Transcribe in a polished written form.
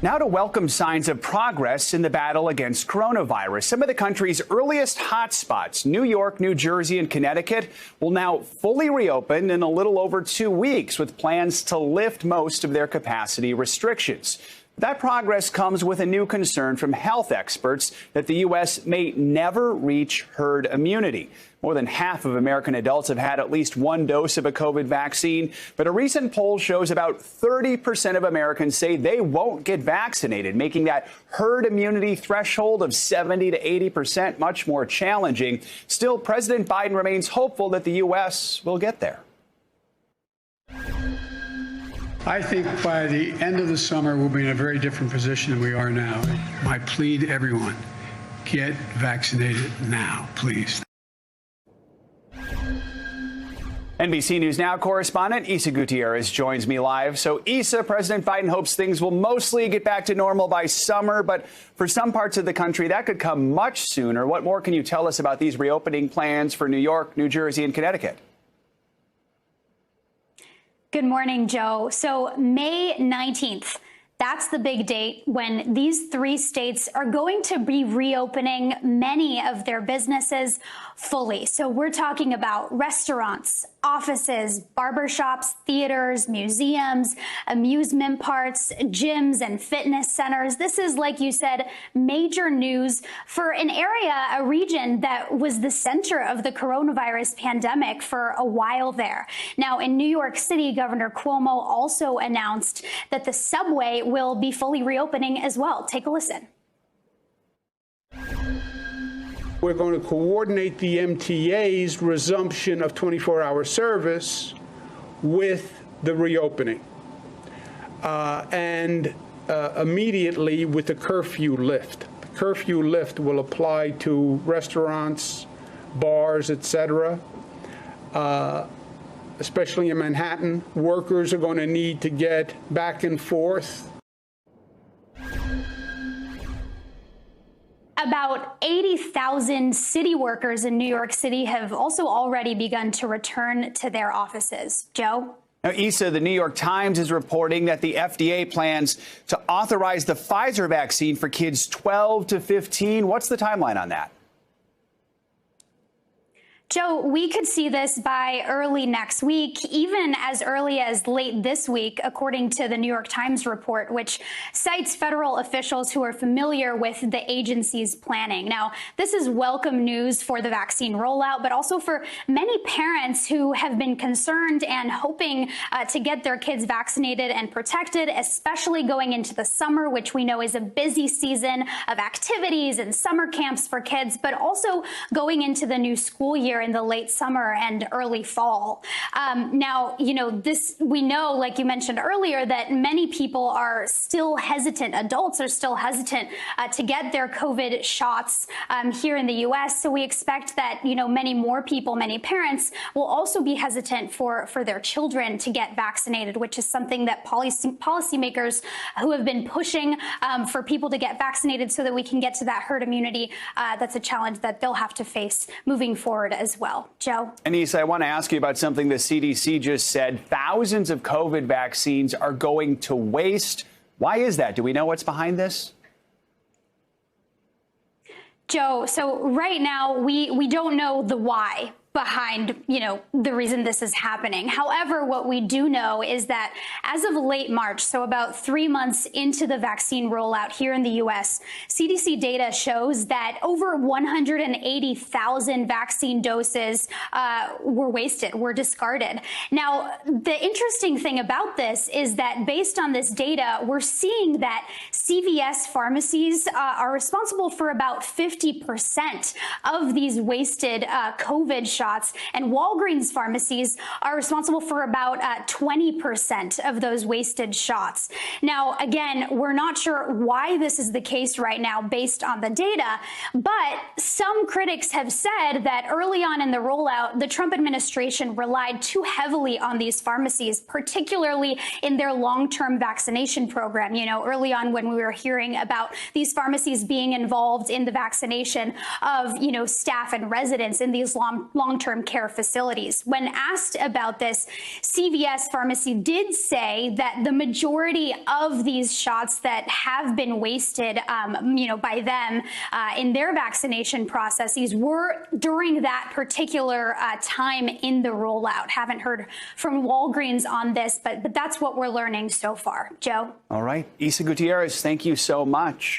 Now to welcome signs of progress in the battle against coronavirus. Some of the country's earliest hotspots, New York, New Jersey, and Connecticut, will now fully reopen in a little over 2 weeks with plans to lift most of their capacity restrictions. That progress comes with a new concern from health experts that the U.S. may never reach herd immunity. More than half of American adults have had at least one dose of a COVID vaccine, but a recent poll shows about 30% of Americans say they won't get vaccinated, making that herd immunity threshold of 70 to 80% much more challenging. Still, President Biden remains hopeful that the U.S. will get there. I think by the end of the summer, we'll be in a very different position than we are now. My plea to everyone, get vaccinated now, please. NBC News Now correspondent Isa Gutierrez joins me live. So, Isa, President Biden hopes things will mostly get back to normal by summer, but for some parts of the country, that could come much sooner. What more can you tell us about these reopening plans for New York, New Jersey, and Connecticut? Good morning, Joe. So May 19th, that's the big date when these 3 states are going to be reopening many of their businesses fully. So we're talking about restaurants, offices, barbershops, theaters, museums, amusement parks, gyms, and fitness centers. This is, like you said, major news for an area, a region that was the center of the coronavirus pandemic for a while there. Now, in New York City, Governor Cuomo also announced that the subway will be fully reopening as well. Take a listen. We're going to coordinate the MTA's resumption of 24-hour service with the reopening and immediately with the curfew lift. The curfew lift will apply to restaurants, bars, etc. Especially in Manhattan. Workers are going to need to get back and forth. About 80,000 city workers in New York City have also already begun to return to their offices. Joe? Now, Isa, the New York Times is reporting that the FDA plans to authorize the Pfizer vaccine for kids 12 to 15. What's the timeline on that? Joe, we could see this by early next week, even as early as late this week, according to the New York Times report, which cites federal officials who are familiar with the agency's planning. Now, this is welcome news for the vaccine rollout, but also for many parents who have been concerned and hoping to get their kids vaccinated and protected, especially going into the summer, which we know is a busy season of activities and summer camps for kids, but also going into the new school year in the late summer and early fall. Now, we know, like you mentioned earlier, that many people are still hesitant. Adults are still hesitant to get their COVID shots here in the U.S. So we expect that, many more people, many parents will also be hesitant for their children to get vaccinated, which is something that policymakers who have been pushing for people to get vaccinated so that we can get to that herd immunity. That's a challenge that they'll have to face moving forward as well. Joe? Anissa, I want to ask you about something the CDC just said. Thousands of COVID vaccines are going to waste. Why is that? Do we know what's behind this? Joe, so right now we don't know the why behind, the reason this is happening. However, what we do know is that as of late March, so about 3 months into the vaccine rollout here in the U.S., CDC data shows that over 180,000 vaccine doses were wasted, were discarded. Now, the interesting thing about this is that based on this data, we're seeing that CVS pharmacies are responsible for about 50% of these wasted COVID shots, and Walgreens pharmacies are responsible for about 20% of those wasted shots. Now, again, we're not sure why this is the case right now based on the data, but some critics have said that early on in the rollout, the Trump administration relied too heavily on these pharmacies, particularly in their long-term vaccination program. Early on when we were hearing about these pharmacies being involved in the vaccination of, staff and residents in these long long-term care facilities. When asked about this, CVS Pharmacy did say that the majority of these shots that have been wasted, by them in their vaccination processes were during that particular time in the rollout. Haven't heard from Walgreens on this, but that's what we're learning so far. Joe? All right. Isa Gutierrez, thank you so much.